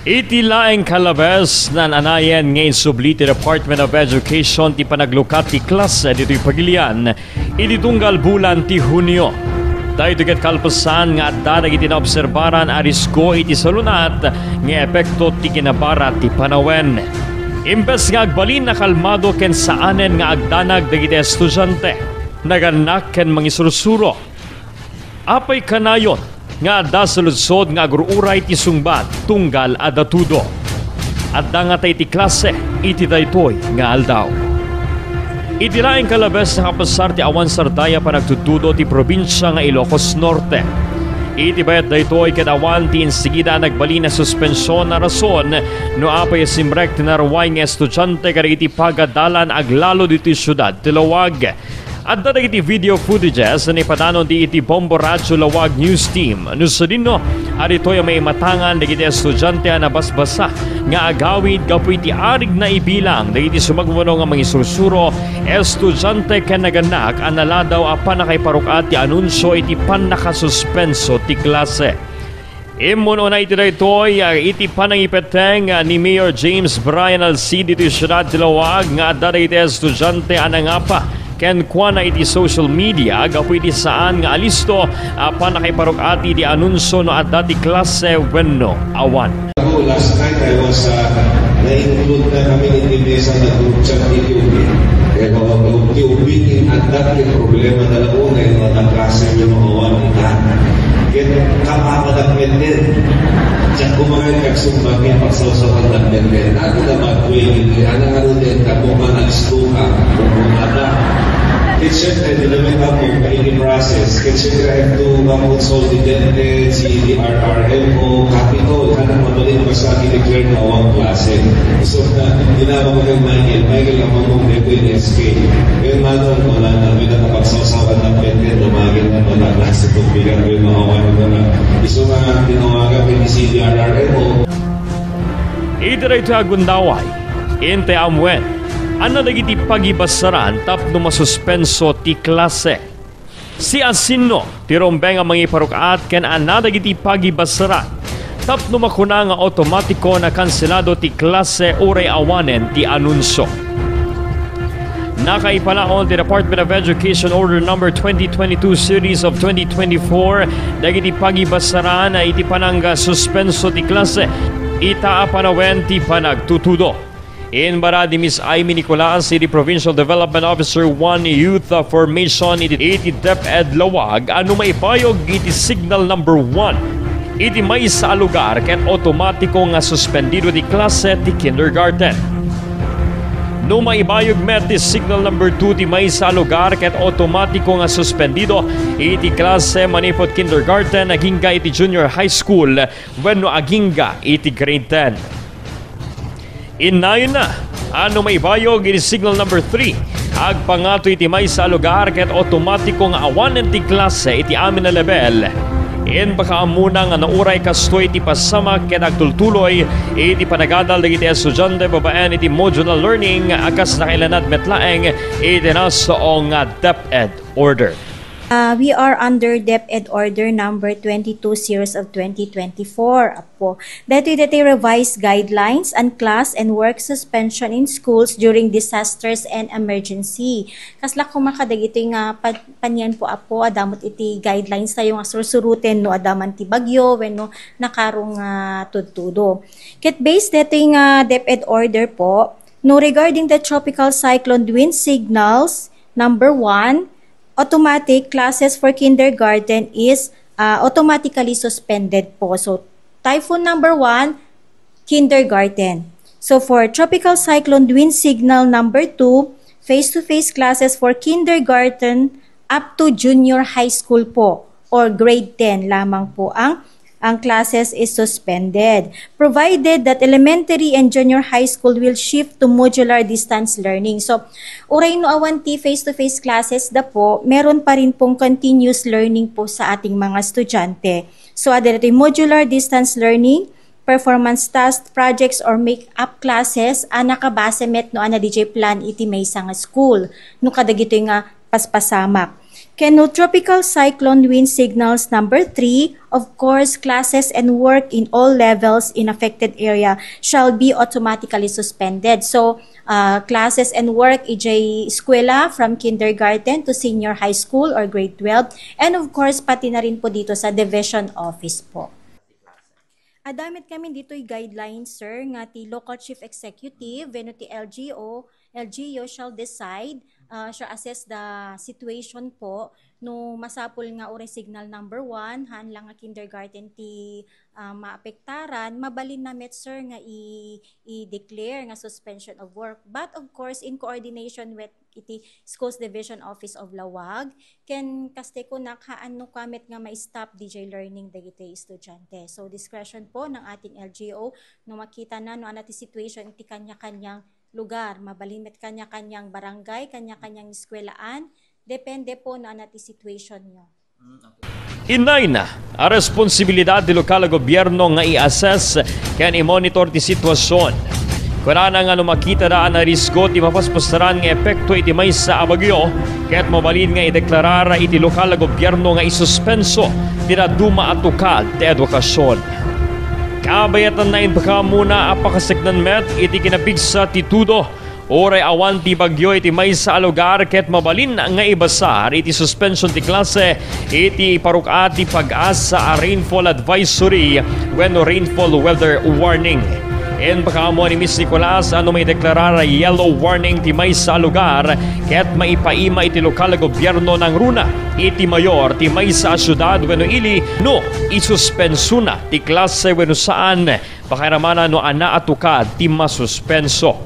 Iti laeng kalabes na nanayan ngayon Subliti Department of Education ti panaglukat ti klase dito'y Pagilian ititunggal bulan ti Hunyo. Dahil itiket kalpasan nga at dadag iti naobserbaran arisko iti salunat nga epekto ti kinabarat ti panawen. Imbes nga agbalin na kalmado ken saanen nga agdanag dagiti estudyante naganak ken mangisursuro. Apay kanayon nga adda sa lutsod nga agururay ti sungbat tunggal adatudo. Adda nga tay ti klase iti daytoy nga aldaw. Iti laeng kalabes na kapasar ti awan sardaya pa nagtutudo ti probinsya nga Ilocos Norte. Iti bayat daytoy ket awan ti insigida nagbali na suspensyon na rason no apay simrek tinarway nga estudyante kada iti pagadalan aglalo diti syudad ti Lawag. At dadag iti video footages na ipadanon di iti Bombo Radyo Lawag News Team. Nusadino, at ito'y may matangan dagiti estudyante na basbasa nga agawid kapoy iti arig na ibilang dagiti sumagmano nga mangisursuro estudyante ken naganak ang naladaw apan nakaiparukat ti anunsyo iti pan nakasuspenso ti klase. Imon una iti daytoy iti panangipeteng ni Mayor James Brian Alcid iti siyudad ti Lawag nga adda iti estudyante anangapa ken kuana iti social media gapu iti saan nga alisto apan nakaiparukati di anunsyo no adda ti klase wenno awan. Last night I was na-include na kami in the mesa na group chat ni UB. Kaya kung UB adda ti problema na launa yung mga klase yung mga awan ita. Kaya kapapadag din. Diyan kumain kagsumbang yung pagsawsawan ng din. Ato na mag-wing, anang ano din, tapong manalisto ka, kung kumata. Kaya siyempre, nilamit ako kainin process. Kaya siyempre, I have to consolidated si RRMO, Capitol, kanang mabalik pa sa akin declare na awang klase. So, ginagawa ko kay Michael ang mamong dito yung SK. Kaya manong wala na, may nakapagsawasawan ng pente, lumagin na wala na sa tubigan ko yung maawan ko na. Iso nga, tinawagan ko yung CDRRMO. Ito ito agundaway, inte amwen. Ano nagiti pagibasaran tapno masuspenso ti klase. Si Asino, ti rombeng ang mga iparukat ken ana nagiti pagibasaran. Tapno makuna nga automatiko na kanselado ti klase uray awanen ti anunsyo. Nakaipalaon ti Department of Education Order No. 2022 Series of 2024 dagiti pagibasaran na iti panangga suspenso ti klase ita panawen ti panagtutudo. In Baradi, Ms. Aimee Nicolas, City Provincial Development Officer 1 Youth Formation iti DepEd Lawag, ano maipayog iti signal number 1. Iti may sa lugar ket automatiko nga suspendido ti klase ti kindergarten. No maibayog met ti signal number 2 ti may sa lugar ket automatiko nga suspendido iti klase manipot kindergarten agingga iti junior high school wenno agingga iti grade 10. Inayon na, ano may bayog iti signal number 3. Agpangato iti may sa lugar ket automatiko nga awanen ti klase iti amin na level. In baka amuna nga nauray kasto iti pasama ket agtultuloy iti panagadal dagiti estudyante babaen iti modular learning akas nakailanad metlaeng iti nasoong DepEd order. We are under DepEd Order number 22 series of 2024. Apo. Dito revised guidelines on class and work suspension in schools during disasters and emergency. Kasla kung makadagiti nga panyan po apo adamot iti guidelines tayo nga sursuruten no adaman ti bagyo wenno nakarong tudtudo. Ket based dito nga DepEd Order po no regarding the tropical cyclone wind signals number 1. Automatic classes for kindergarten is automatically suspended po. So, typhoon number 1, kindergarten. So, for tropical cyclone wind signal number 2, face-to-face classes for kindergarten up to junior high school po or grade 10 lamang po ang classes is suspended, provided that elementary and junior high school will shift to modular distance learning. So, uray no awanti face-to-face classes da po, meron pa rin pong continuous learning po sa ating mga estudyante. So, adito modular distance learning, performance task, projects, or make-up classes, nakabase met no DJ plan iti may isang school, no kadagito nga paspasamak. Keno tropical cyclone wind signals number 3, of course, classes and work in all levels in affected area shall be automatically suspended. So, classes and work EJ eskwela from kindergarten to senior high school or grade 12. And of course, pati na rin po dito sa division office po. Adamit kami dito'y guidelines, sir, nga ti local chief executive, when ti LGU shall decide, shall assess the situation po, no masapul nga ore signal number 1, han lang nga kindergarten ti maapektaran, mabalin na met, sir, nga i-declare nga suspension of work. But of course, in coordination with iti Schools Division Office of Lawag, ken kaste ko nakhaan no kamet nga ma-stop DJ learning dagiti estudyante. So discretion po ng ating LGO no makita na no anati situation iti kanya-kanyang lugar, mabalimit kanya-kanyang barangay, kanya-kanyang eskwelaan, depende po na anati situation nyo. Inay na a responsibilidad di lokal na gobyerno nga i-assess ken i-monitor ti sitwasyon. Kunana nga makita na ang risko ti mapaspasaran nga epekto iti may sa abagyo, kaya't mabalin nga ideklarara iti lokal na gobyerno nga isuspenso ti duma at tukad ti edukasyon. Kabayatan na inpaka muna apakasignan met iti kinapigsa ti tudo, oray awan ti bagyo iti may sa lugar kaya't mabalin nga ibasar iti suspension ti klase iti parukat ti pag-asa a rainfall advisory when rainfall weather warning. En pakamo ni Miss Nicolas ano may deklarara yellow warning ti may sa lugar kaya't maipaima iti lokal na gobyerno ng runa iti mayor ti may sa syudad wenno ili no isuspenso na ti klase wenno saan pakiramana no ana atukad ti masuspenso.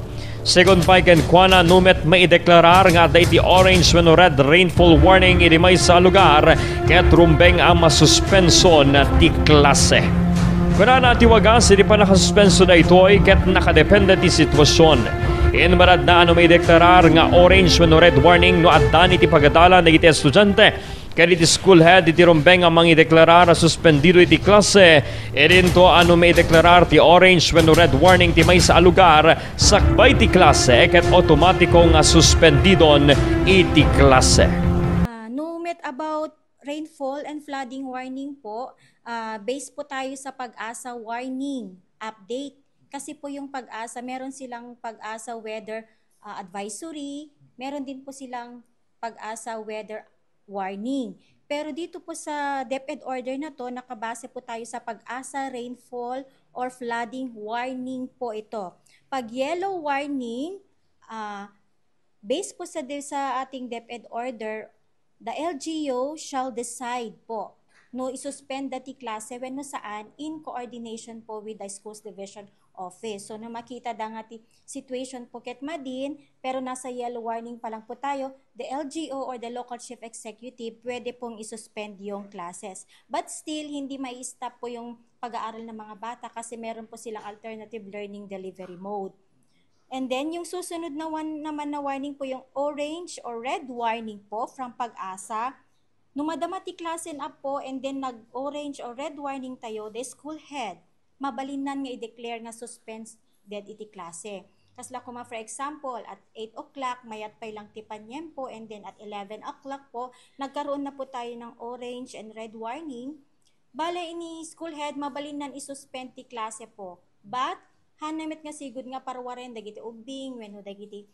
Second pa ken kuana numet maideklarar nga day ti orange wenno red rainfall warning iti may sa lugar kaya't rumbeng ang masuspenson ti klase. Kunana tiwagas, hindi pa nakasuspenso na ito'y ket nakadepende ti sitwasyon. Inmarad na ano may deklarar nga orange when red warning no addan iti pagadala na iti estudyante. Kaya iti school head iti rumbeng ang mga deklarar na suspendido iti klase. Edin to ano may deklarar ti orange when red warning ti may sa lugar sakbay ti klase ket automatiko nga suspendidon iti klase. No met about rainfall and flooding warning po, based po tayo sa Pag-asa warning update. Kasi po yung Pag-asa, meron silang Pag-asa weather advisory, meron din po silang Pag-asa weather warning. Pero dito po sa DepEd order na to, nakabase po tayo sa Pag-asa rainfall or flooding warning po ito. Pag yellow warning, based po sa ating DepEd order, the LGU shall decide po no isuspend dati klase when no saan in coordination po with the Schools Division Office. So na makita da nga ti situation po ket madin pero nasa yellow warning pa lang po tayo, the LGU or the local chief executive pwede pong isuspend yung classes. But still hindi mai-stop po yung pag-aaral ng mga bata kasi meron po silang alternative learning delivery mode. And then, yung susunod na naman na warning po yung orange or red warning po from Pag-asa. Nung madamati klasen up po and then nag-orange or red warning tayo, the school head, mabalinan nga i-declare nga suspended iti klase. Kasla kuma for example, at 8 o'clock, mayat pa ilang tipanyen po and then at 11 o'clock po, nagkaroon na po tayo ng orange and red warning. Bale, ini school head, mabalinan i-suspend ti klase po. But, hanamit nga sigud nga parwaren dagiti ubing wenno dagiti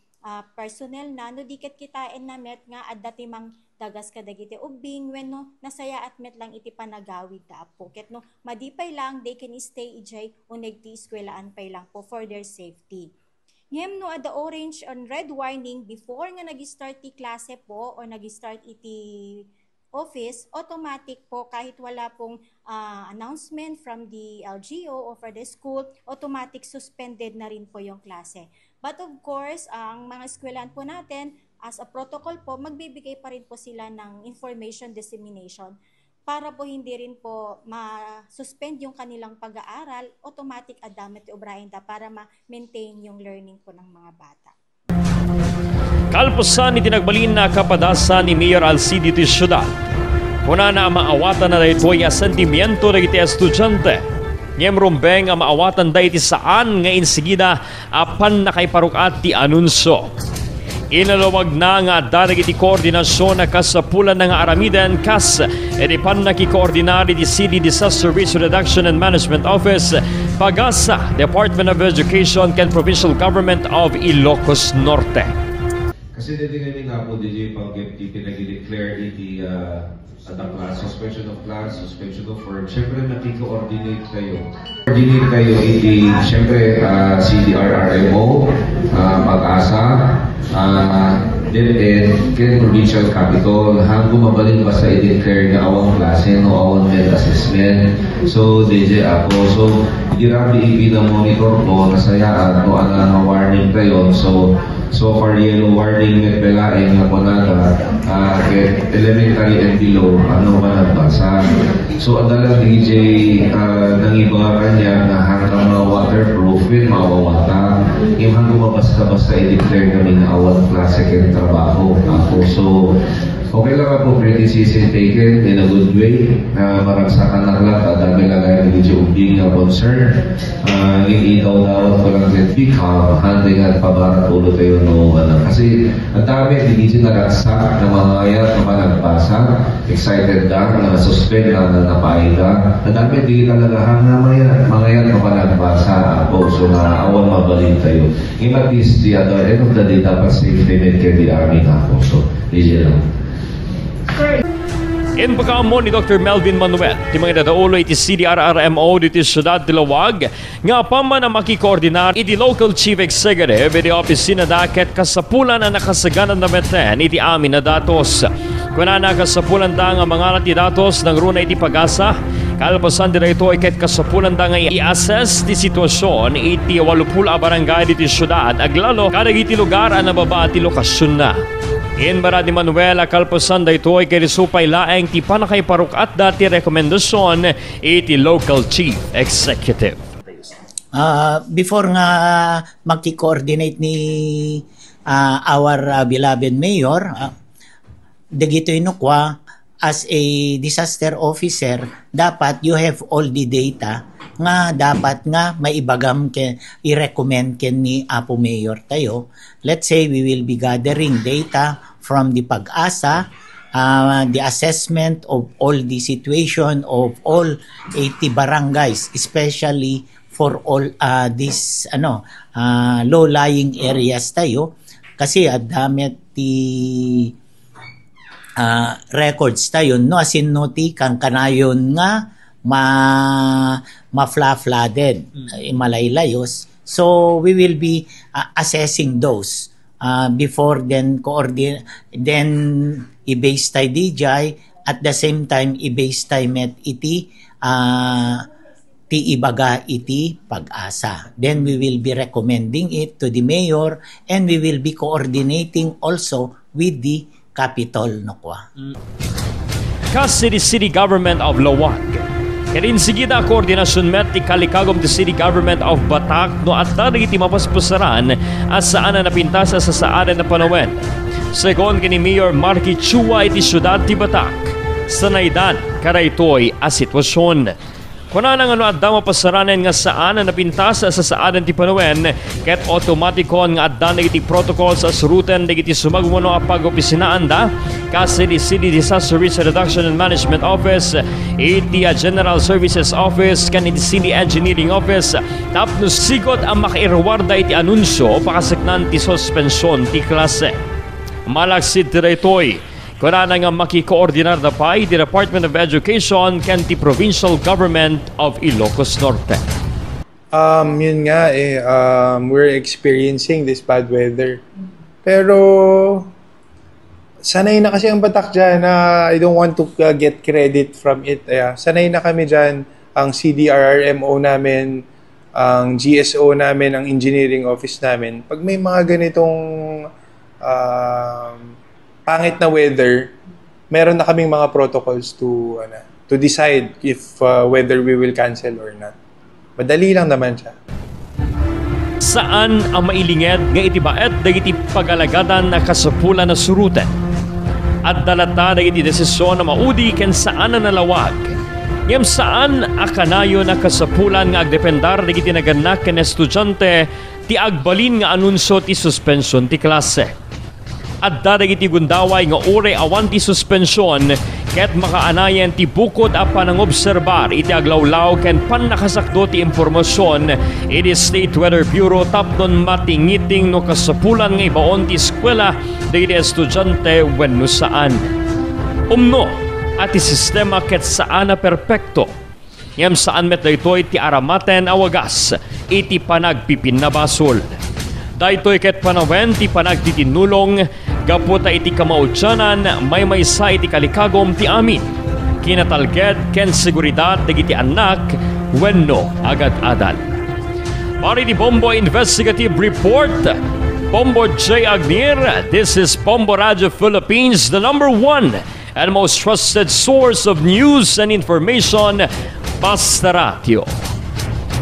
personnel na no diket kitain na met nga adda timang dagas ka dagiti ubing wenno nasaya at met lang iti panagawid da po ket no madipay lang they can stay ijay uneg ti eskwelaan pay lang po for their safety. Ngem no adda orange and red warning before nga nag-start ti klase po or nag-start iti office, automatic po kahit wala pong announcement from the LGO or for the school, automatic suspended na rin po yung klase. But of course, ang mga eskwelahan po natin, as a protocol po, magbibigay pa rin po sila ng information dissemination para po hindi rin po ma-suspend yung kanilang pag-aaral, automatic adamit obraenda para ma-maintain yung learning po ng mga bata. Kalpusan ni tinagbalin na kapadasan ni Mayor Alcide ti syudad. Kuna na maawatan na dahito yung sentimiento na iti estudyante. Ngem rumbeng ang maawatan dahito saan nga insigida apan na kay parukat ti anunso. Inalawag na nga dadag iti koordinasyon na kasapulan ng aramidan kas edipan na kikoordinari di City Disaster Risk Reduction and Management Office PAGASA, Department of Education and Provincial Government of Ilocos Norte. Kasi dito nga po DJ pag-GEP pinag-declare iti sa class, suspension of class, suspension of work. Siyempre nakiko-coordinate kayo. Coordinate kayo iti, siyempre CDRRMO, PAGASA, then Provincial Capital, hanggang mabalin ba sa i-declare na awang klase, no awang med assessment. So, DJ ako. So, hindi rabi ipinamonitor ko, nasayaan, no ang warning kayo. So for yellow warning met belain nga po naga elementary and below ano ba nagbasa. So adalang DJ nang iba kanya na hanggang mga waterproof with mawawata yung hanggang mabasta-basta i-declare kami na awang klase kaya trabaho ako. So okay lang ako criticism taken in a good way na maragsakan na lang dami lagay ng DJ Ubing na concern hindi daw-dawat ko lang get become handling at pabarat ulo tayo no kasi ang dami DJ na ragsak na mga ayat na panagbasa excited na suspend na napaida ang dami di talagahan na mga ayat na panagbasa ako so na awan mabalin tayo at least the other end of the day dapat safe payment kaya di army ako so DJ lang. In pagkaamon ni Dr. Melvin Manuel, di mga dadaulo iti CDRRMO dito Syudad Dilawag, nga pa man ang makikoordinar iti local chief executive iti opisina daket kasapulan na nakasaganan na meten iti amin na datos. Kuna na kasapulan da nga mga ti datos ng runa iti PAGASA, kalpasan dira ito iket kasapulan da nga i-assess ti sitwasyon iti 80 barangay dito Syudad, aglalo kadag iti lugar ang nababa ti lokasyon na. In Barad ni Manuel, kalpasan da ito ay kirisupay laeng ti panakay parukat dati rekomendasyon iti local chief executive. Before nga magki-coordinate ni our beloved mayor, dagito inukwa as a disaster officer, dapat you have all the data nga dapat nga maibagam i-recommend ken ni Apo Mayor tayo. Let's say we will be gathering data from the PAGASA, the assessment of all the situation of all 80 barangays, especially for all these low-lying areas tayo. Kasi dami ti records tayo no asin noti kang kanayon nga ma-flooded, malaylayos. So we will be assessing those before then i-base tayo DJ at the same time i-base tayo met iti ti ibaga iti PAGASA. Then we will be recommending it to the mayor and we will be coordinating also with the capital nokwa. City Government of Lawag. Karin sigida koordinasyon met ti kalikagom ti City Government of Batak no at tarig iti mapaspusaran at saan na napintas sa saan na panawen. Segon kini Mayor Marky Chua iti Syudad ti Batak. Sanaydan karaytoy a sitwasyon. Kuna nang adda mapasaranen nga saan na napintas sa saan ti panawen ket automatikon nga adda iti protocol sa suruten dagiti sumagmuno a pag-opisinaan da kasi di City Disaster Risk Reduction and Management Office iti General Services Office kan iti City Engineering Office tapno sigot ang makairwarda iti anunsyo pakasaknan ti suspensyon ti klase. Malaksid tiraytoy kuna na nga makikoordinar na pa the Department of Education kan ti Provincial Government of Ilocos Norte. Yun nga we're experiencing this bad weather. Pero sanay na kasi ang Batak dyan. I don't want to get credit from it. Sanay na kami dyan. Ang CDRRMO namin, ang GSO namin, ang engineering office namin. Pag may mga ganitong pangit na weather, meron na kaming mga protocols to decide if whether we will cancel or not. Madali lang naman siya. Saan ang mailinged nga itibaet dagiti pagalagadan na kasapulan na suruten? At dalata dagiti desisyon na maudi ken saan na nalawag? Ngem saan akanayo na kasapulan nga agdependar dagiti naganak ken estudyante ti agbalin nga anunsyo ti suspension ti klase? at dadag iti gundaway nga ure awan ti suspensyon ket makaanayan ti bukod a panangobserbar iti aglawlaw ken pannakasakdo ti impormasyon iti State Weather Bureau tapnon matingiting no kasapulan nga ibaon ti eskwela dagiti estudyante wenno saan. Umno at ti sistema ket saan na perpekto. Ngem saan met daytoy ti aramaten awagas iti panagpipinabasol. Daytoy ket panawen ti panagtitinulong gaputa iti kamaudyanan may-maysa iti kalikagom ti amin. Kinatalged ken seguridad dagiti anak wenno agad-adal. Para di Bombo Investigative Report, Bombo J. Agnir, this is Bombo Radio Philippines, the #1 and most trusted source of news and information, Basta Radio.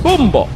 Bombo!